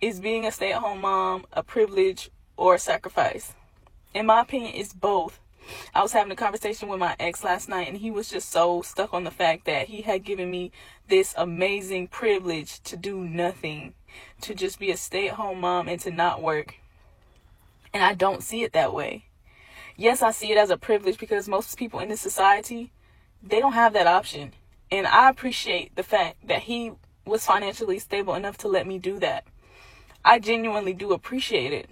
Is being a stay-at-home mom a privilege or a sacrifice? In my opinion, it's both. I was having a conversation with my ex last night, and he was just so stuck on the fact that he had given me this amazing privilege to do nothing, to just be a stay-at-home mom and to not work. And I don't see it that way. Yes, I see it as a privilege because most people in this society, they don't have that option. And I appreciate the fact that he was financially stable enough to let me do that. I genuinely do appreciate it.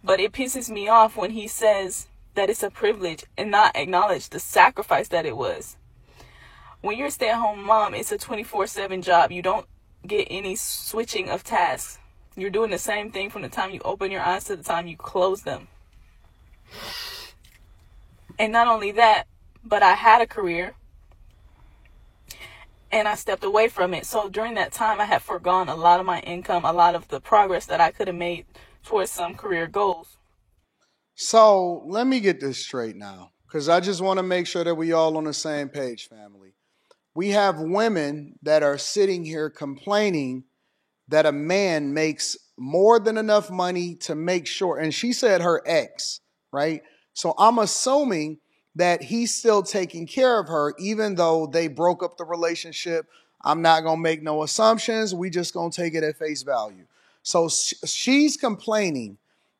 But it pisses me off when he says that it's a privilege and not acknowledge the sacrifice that it was. When you're a stay-at-home mom, it's a 24/7 job. You don't get any switching of tasks. You're doing the same thing from the time you open your eyes to the time you close them. And not only that, but I had a career and I stepped away from it. So during that time, I had forgone a lot of my income, a lot of the progress that I could have made towards some career goals. So let me get this straight now, because I just want to make sure that we all on the same page, family. We have women that are sitting here complaining that a man makes more than enough money to make sure, and she said her ex, right? So I'm assuming that he's still taking care of her, even though they broke up the relationship. I'm not going to make no assumptions. We just going to take it at face value. So she's complaining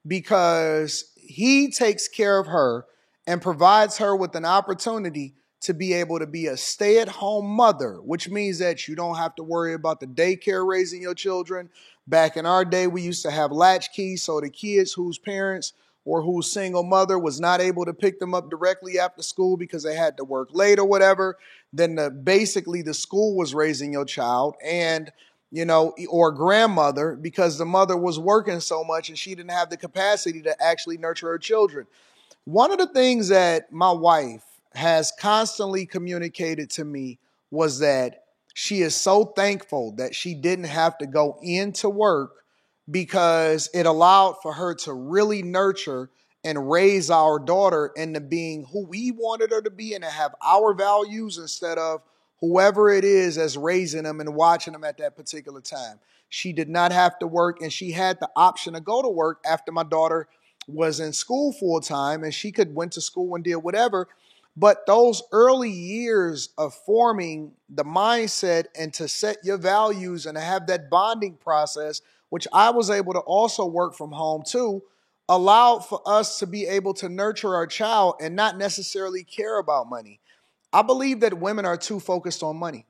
because he takes care of her and provides her with an opportunity to be able to be a stay-at-home mother, which means that you don't have to worry about the daycare raising your children. Back in our day, we used to have latchkeys, so the kids whose parents or whose single mother was not able to pick them up directly after school because they had to work late or whatever, then basically the school was raising your child, and or grandmother, because the mother was working so much and she didn't have the capacity to actually nurture her children. One of the things that my wife has constantly communicated to me was that she is so thankful that she didn't have to go into work because it allowed for her to really nurture and raise our daughter into being who we wanted her to be and to have our values instead of whoever it is that's raising them and watching them at that particular time. She did not have to work, and she had the option to go to work after my daughter was in school full time, and she could went to school and did whatever. But those early years of forming the mindset and to set your values and to have that bonding process, which I was able to also work from home too, allowed for us to be able to nurture our child and not necessarily care about money. I believe that women are too focused on money.